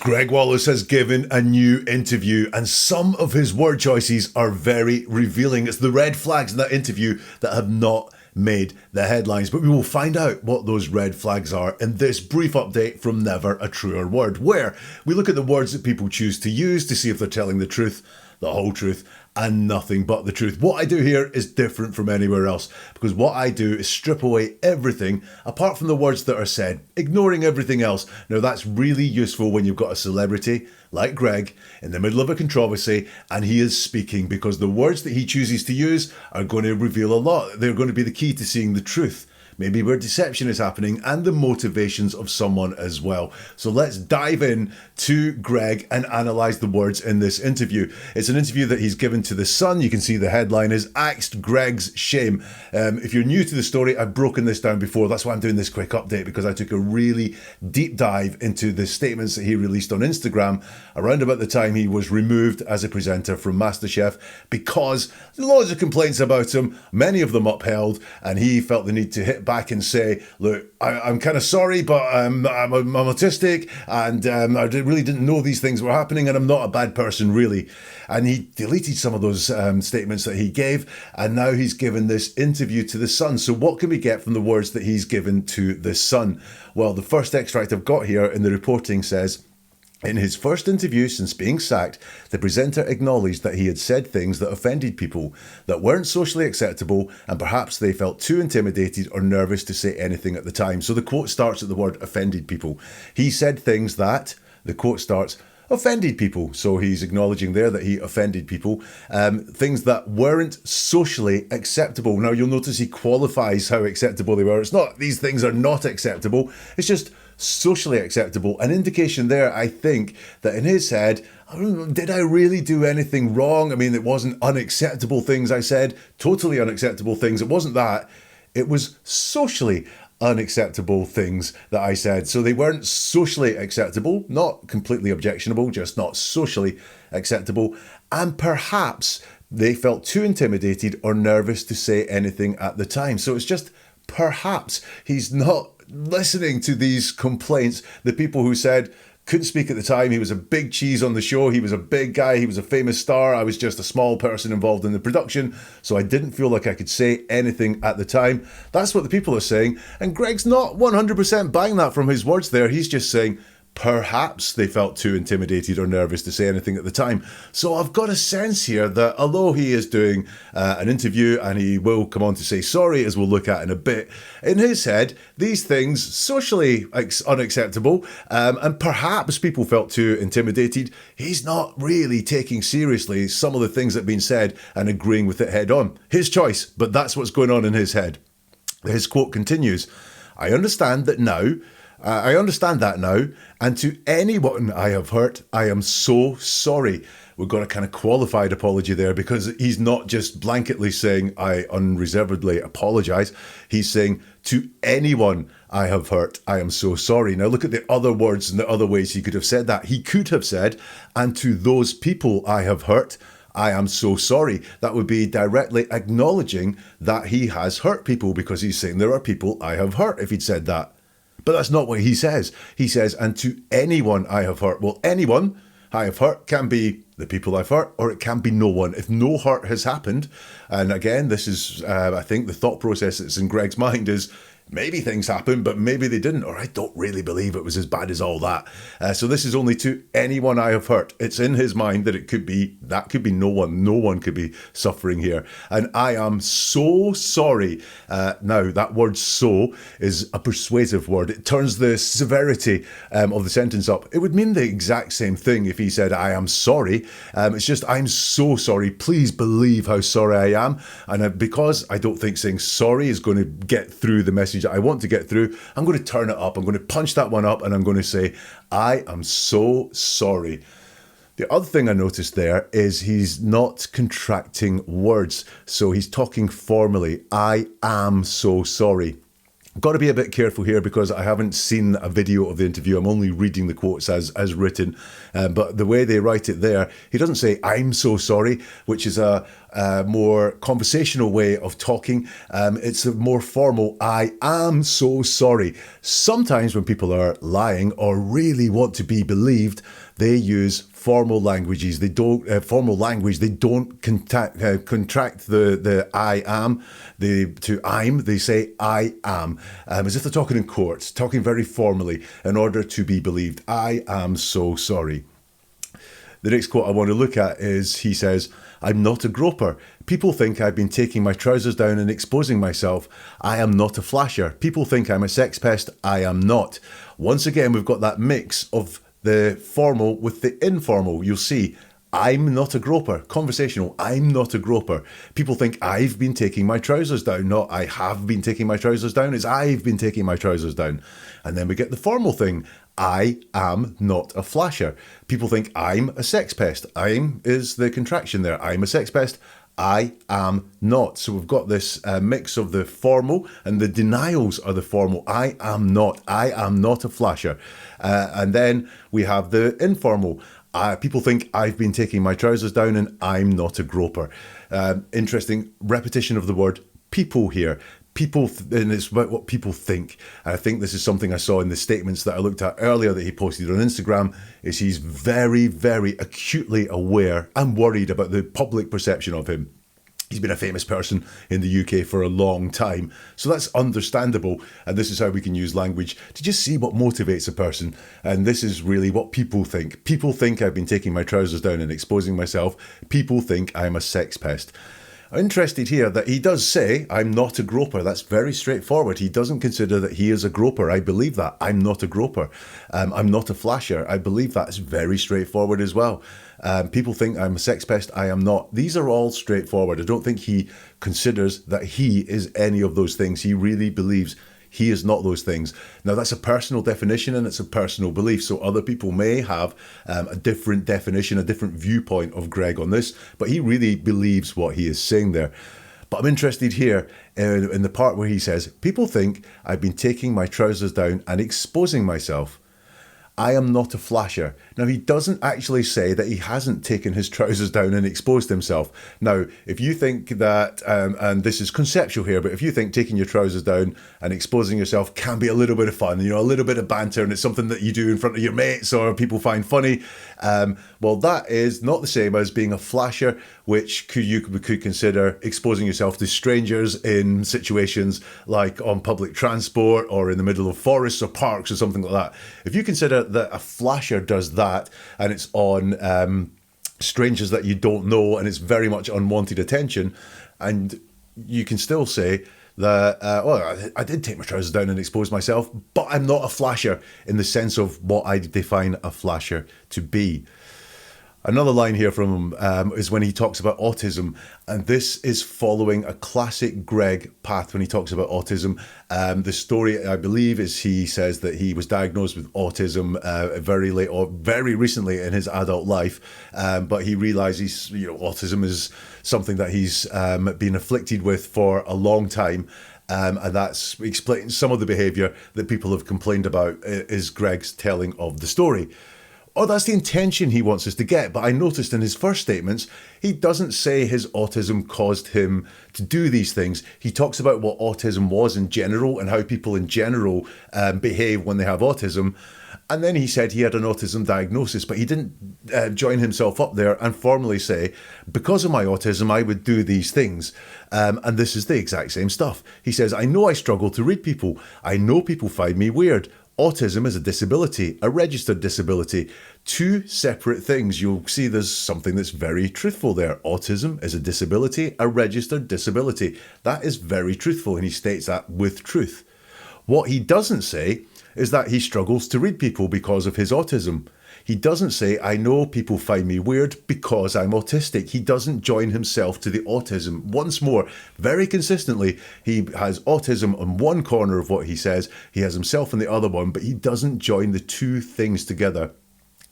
Gregg Wallace has given a new interview, and some of his word choices are very revealing. It's the red flags in that interview that have not made the headlines, but we will find out what those red flags are in this brief update from Never a Truer Word, where we look at the words that people choose to use to see if they're telling the truth, the whole truth, and nothing but the truth. What I do here is different from anywhere else, because what I do is strip away everything apart from the words that are said, ignoring everything else. Now that's really useful when you've got a celebrity like Gregg in the middle of a controversy and he is speaking, because the words that he chooses to use are going to reveal a lot. They're going to be the key to seeing the truth, maybe where deception is happening, and the motivations of someone as well. So let's dive in to Gregg and analyse the words in this interview. It's an interview that he's given to The Sun. You can see the headline is Axed Gregg's Shame. If you're new to the story, I've broken this down before. That's why I'm doing this quick update, because I took a really deep dive into the statements that he released on Instagram around about the time he was removed as a presenter from MasterChef, because loads of complaints about him, many of them upheld, and he felt the need to hit back and say, look, I'm kind of sorry, but I'm autistic, and I really didn't know these things were happening, and I'm not a bad person, really. And he deleted some of those statements that he gave, and now he's given this interview to The Sun. So what can we get from the words that he's given to The Sun? Well, the first extract I've got here in the reporting says, in his first interview since being sacked, the presenter acknowledged that he had said things that offended people, that weren't socially acceptable, and perhaps they felt too intimidated or nervous to say anything at the time. So the quote starts at the word offended people. He said things that, the quote starts, offended people. So he's acknowledging there that he offended people. Things that weren't socially acceptable. Now you'll notice he qualifies how acceptable they were. It's not these things are not acceptable. It's just socially acceptable. An indication there, I think, that in his head, did I really do anything wrong? I mean, it wasn't unacceptable things I said, totally unacceptable things. It wasn't that. It was socially unacceptable things that I said. So they weren't socially acceptable, not completely objectionable, just not socially acceptable. And perhaps they felt too intimidated or nervous to say anything at the time. So it's just perhaps he's not listening to these complaints, the people who said couldn't speak at the time, he was a big cheese on the show, he was a big guy, he was a famous star, I was just a small person involved in the production, so I didn't feel like I could say anything at the time. That's what the people are saying, and Gregg's not 100% buying that from his words there. He's just saying perhaps they felt too intimidated or nervous to say anything at the time. So I've got a sense here that although he is doing an interview and he will come on to say sorry, as we'll look at in a bit, in his head, these things socially unacceptable, and perhaps people felt too intimidated. He's not really taking seriously some of the things that have been said and agreeing with it head on. His choice, but that's what's going on in his head. His quote continues, I understand that now, and to anyone I have hurt, I am so sorry. We've got a kind of qualified apology there, because he's not just blanketly saying, I unreservedly apologise. He's saying, to anyone I have hurt, I am so sorry. Now look at the other words and the other ways he could have said that. He could have said, and to those people I have hurt, I am so sorry. That would be directly acknowledging that he has hurt people, because he's saying there are people I have hurt if he'd said that. But that's not what he says. He says, and to anyone I have hurt. Well, anyone I have hurt can be the people I've hurt, or it can be no one. If no hurt has happened, and again, this is, I think the thought process that's in Gregg's mind is, maybe things happened, but maybe they didn't, or I don't really believe it was as bad as all that. So this is only to anyone I have hurt. It's in his mind that could be no one. No one could be suffering here. And I am so sorry. Now, that word so is a persuasive word. It turns the severity of the sentence up. It would mean the exact same thing if he said, I am sorry. It's just, I'm so sorry. Please believe how sorry I am. And because I don't think saying sorry is going to get through the message that I want to get through, I'm going to turn it up. I'm going to punch that one up, and I'm going to say, I am so sorry. The other thing I noticed there is he's not contracting words. So he's talking formally. I am so sorry. Got to be a bit careful here because I haven't seen a video of the interview. I'm only reading the quotes as written. But the way they write it there, he doesn't say, "I'm so sorry," which is a more conversational way of talking. It's a more formal, "I am so sorry." Sometimes when people are lying or really want to be believed, they use formal languages. They don't formal language. They don't contract the "I am" to "I'm." They say "I am," as if they're talking in court, talking very formally in order to be believed. "I am so sorry." The next quote I want to look at is, he says, "I'm not a groper. People think I've been taking my trousers down and exposing myself. I am not a flasher. People think I'm a sex pest. I am not." Once again, we've got that mix of the formal with the informal. You'll see, "I'm not a groper." Conversational, "I'm not a groper. People think I've been taking my trousers down." Not "I have been taking my trousers down." It's "I've been taking my trousers down." And then we get the formal thing. "I am not a flasher. People think I'm a sex pest." "I'm" is the contraction there. "I'm a sex pest. I am not." So we've got this mix of the formal, and the denials are the formal. "I am not. I am not a flasher." And then we have the informal. People think I've been taking my trousers down and I'm not a groper. Interesting repetition of the word people here. People, and it's about what people think. And I think this is something I saw in the statements that I looked at earlier that he posted on Instagram, is he's very, very acutely aware and worried about the public perception of him. He's been a famous person in the UK for a long time. So that's understandable. And this is how we can use language to just see what motivates a person. And this is really what people think. People think I've been taking my trousers down and exposing myself. People think I'm a sex pest. I'm interested here that he does say, "I'm not a groper." That's very straightforward. He doesn't consider that he is a groper. I believe that. "I'm not a groper." "I'm not a flasher." I believe that. It's very straightforward as well. People think I'm a sex pest. I am not. These are all straightforward. I don't think he considers that he is any of those things. He really believes he is not those things. Now, that's a personal definition and it's a personal belief. So other people may have a different definition, a different viewpoint of Gregg on this, but he really believes what he is saying there. But I'm interested here in the part where he says, "People think I've been taking my trousers down and exposing myself. I am not a flasher." Now, he doesn't actually say that he hasn't taken his trousers down and exposed himself. Now, if you think that, and this is conceptual here, but if you think taking your trousers down and exposing yourself can be a little bit of fun, a little bit of banter, and it's something that you do in front of your mates or people find funny, well, that is not the same as being a flasher, which you could consider exposing yourself to strangers in situations like on public transport or in the middle of forests or parks or something like that. If you consider that a flasher does that and it's on strangers that you don't know and it's very much unwanted attention, and you can still say that, I did take my trousers down and expose myself, but I'm not a flasher in the sense of what I define a flasher to be. Another line here from him is when he talks about autism, and this is following a classic Gregg path when he talks about autism. The story, I believe, is he says that he was diagnosed with autism very late or very recently in his adult life, but he realizes autism is something that he's been afflicted with for a long time. And that's explains some of the behaviour that people have complained about is Gregg's telling of the story. Oh, that's the intention he wants us to get. But I noticed in his first statements, he doesn't say his autism caused him to do these things. He talks about what autism was in general and how people in general behave when they have autism. And then he said he had an autism diagnosis, but he didn't join himself up there and formally say, because of my autism, I would do these things. And this is the exact same stuff. He says, "I know I struggle to read people. I know people find me weird. Autism is a disability, a registered disability." Two separate things. You'll see there's something that's very truthful there. Autism is a disability, a registered disability. That is very truthful, and he states that with truth. What he doesn't say is that he struggles to read people because of his autism. He doesn't say, "I know people find me weird because I'm autistic." He doesn't join himself to the autism. Once more, very consistently, he has autism on one corner of what he says. He has himself in the other one, but he doesn't join the two things together.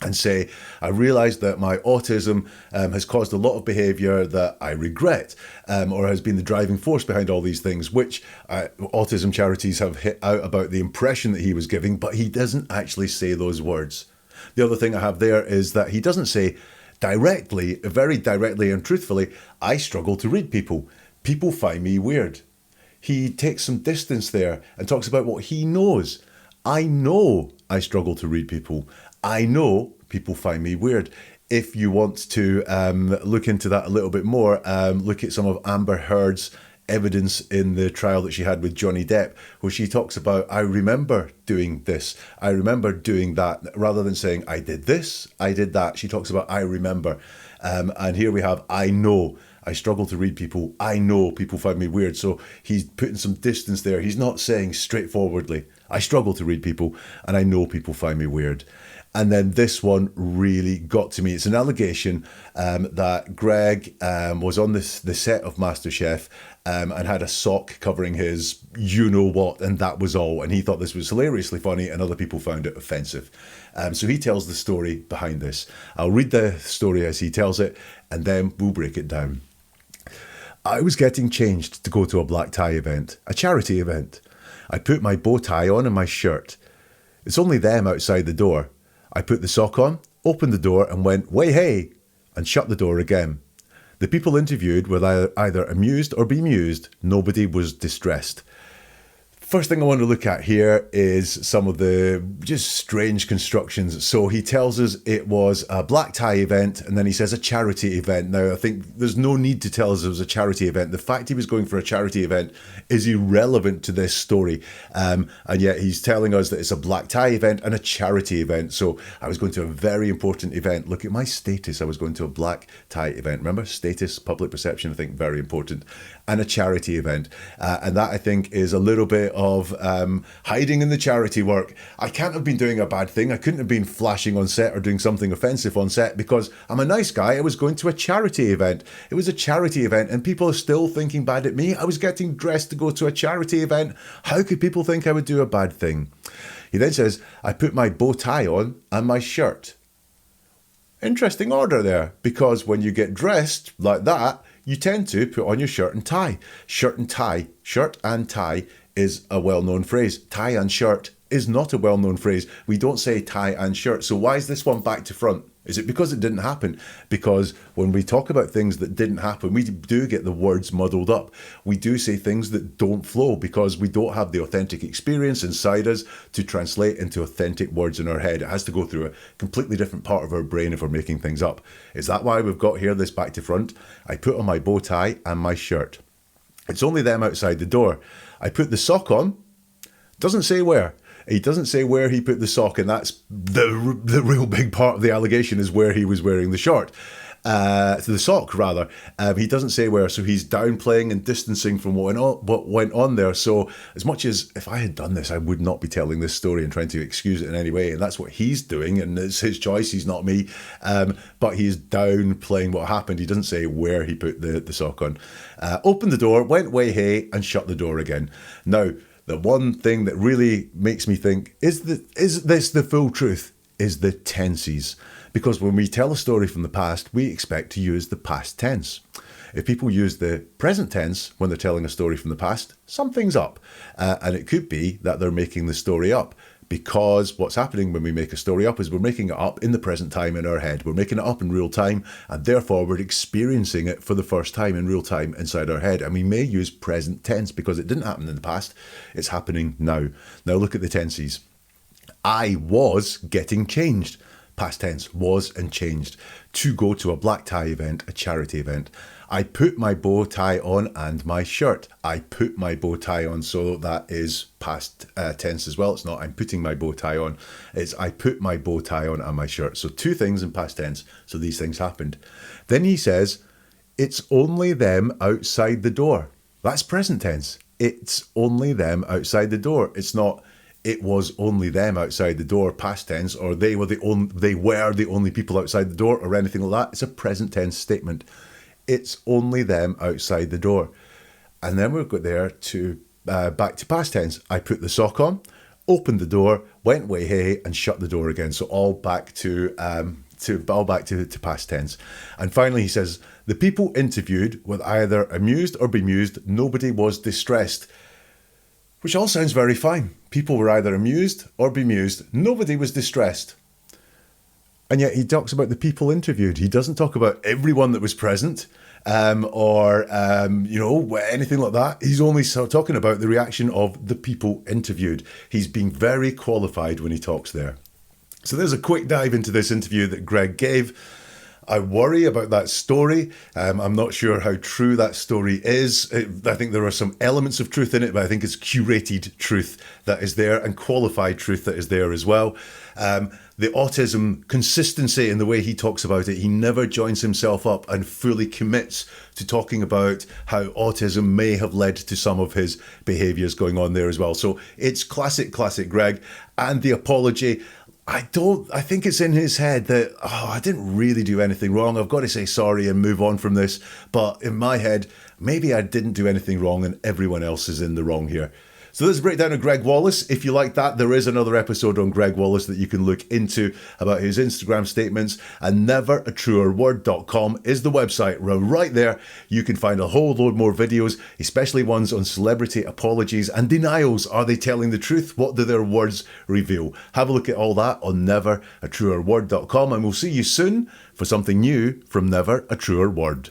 and say, I realised that my autism has caused a lot of behaviour that I regret, or has been the driving force behind all these things, which autism charities have hit out about the impression that he was giving, but he doesn't actually say those words. The other thing I have there is that he doesn't say directly, very directly and truthfully, I struggle to read people. People find me weird. He takes some distance there and talks about what he knows. I know I struggle to read people. I know people find me weird. If you want to look into that a little bit more, look at some of Amber Heard's evidence in the trial that she had with Johnny Depp, where she talks about, I remember doing this, I remember doing that, rather than saying, I did this, I did that. She talks about, I remember. And here we have, I know. I struggle to read people. I know people find me weird. So he's putting some distance there. He's not saying straightforwardly, I struggle to read people and I know people find me weird. And then this one really got to me. It's an allegation that Gregg was on the set of MasterChef and had a sock covering his you-know-what, and that was all. And he thought this was hilariously funny, and other people found it offensive. So he tells the story behind this. I'll read the story as he tells it, and then we'll break it down. I was getting changed to go to a black tie event, a charity event. I put my bow tie on and my shirt. It's only them outside the door. I put the sock on, opened the door and went, way hey, and shut the door again. The people interviewed were either amused or bemused. Nobody was distressed. First thing I want to look at here is some of the just strange constructions. So he tells us it was a black tie event, and then he says a charity event. Now, I think there's no need to tell us it was a charity event. The fact he was going for a charity event is irrelevant to this story. And yet he's telling us that it's a black tie event and a charity event. So I was going to a very important event. Look at my status. I was going to a black tie event. Remember, status, public perception, I think very important. And a charity event. And that, I think, is a little bit of hiding in the charity work. I can't have been doing a bad thing. I couldn't have been flashing on set or doing something offensive on set because I'm a nice guy. I was going to a charity event. It was a charity event and people are still thinking bad at me. I was getting dressed to go to a charity event. How could people think I would do a bad thing? He then says, I put my bow tie on and my shirt. Interesting order there, because when you get dressed like that, you tend to put on your shirt and tie. Shirt and tie is a well-known phrase. Tie and shirt is not a well-known phrase. We don't say tie and shirt. So why is this one back to front? Is it because it didn't happen? Because when we talk about things that didn't happen, we do get the words muddled up. We do say things that don't flow because we don't have the authentic experience inside us to translate into authentic words in our head. It has to go through a completely different part of our brain if we're making things up. Is that why we've got here this back to front? I put on my bow tie and my shirt. It's only them outside the door. I put the sock on. Doesn't say where. He doesn't say where he put the sock, and that's the real big part of the allegation is where he was wearing the short. The sock, rather. He doesn't say where, so he's downplaying and distancing from what went on there. So as much as if I had done this, I would not be telling this story and trying to excuse it in any way. And that's what he's doing, and it's his choice. He's not me. But he's downplaying what happened. He doesn't say where he put the sock on. Opened the door, went way hey, and shut the door again. Now, the one thing that really makes me think, is this the full truth? Is the tenses. Because when we tell a story from the past, we expect to use the past tense. If people use the present tense when they're telling a story from the past, something's up. And it could be that they're making the story up. Because what's happening when we make a story up is we're making it up in the present time in our head. We're making it up in real time, and therefore we're experiencing it for the first time in real time inside our head. And we may use present tense because it didn't happen in the past. It's happening now. Now look at the tenses. I was getting changed. Past tense, was and changed. To go to a black tie event, a charity event. I put my bow tie on and my shirt. I put my bow tie on, so that is past tense as well. It's not I'm putting my bow tie on. It's I put my bow tie on and my shirt. So two things in past tense. So these things happened. Then he says, it's only them outside the door. That's present tense. It's only them outside the door. It's not it was only them outside the door, past tense, or they were the only people outside the door, or anything like that. It's a present tense statement. It's only them outside the door. And then we've got there to back to past tense. I put the sock on, opened the door, went way hey and shut the door again. So all back to past tense. And finally he says, the people interviewed were either amused or bemused. Nobody was distressed. Which all sounds very fine. People were either amused or bemused. Nobody was distressed. And yet he talks about the people interviewed. He doesn't talk about everyone that was present or anything like that. He's only talking about the reaction of the people interviewed. He's being very qualified when he talks there. So there's a quick dive into this interview that Gregg gave. I worry about that story. I'm not sure how true that story is. I think there are some elements of truth in it, but I think it's curated truth that is there and qualified truth that is there as well. The autism consistency in the way he talks about it, he never joins himself up and fully commits to talking about how autism may have led to some of his behaviours going on there as well. So it's classic Gregg. And the apology, I think it's in his head that, I didn't really do anything wrong. I've got to say sorry and move on from this. But in my head, maybe I didn't do anything wrong and everyone else is in the wrong here. So this is a breakdown of Gregg Wallace. If you like that, there is another episode on Gregg Wallace that you can look into about his Instagram statements. And neveratruerword.com is the website. Right there, you can find a whole load more videos, especially ones on celebrity apologies and denials. Are they telling the truth? What do their words reveal? Have a look at all that on neveratruerword.com, and we'll see you soon for something new from Never a Truer Word.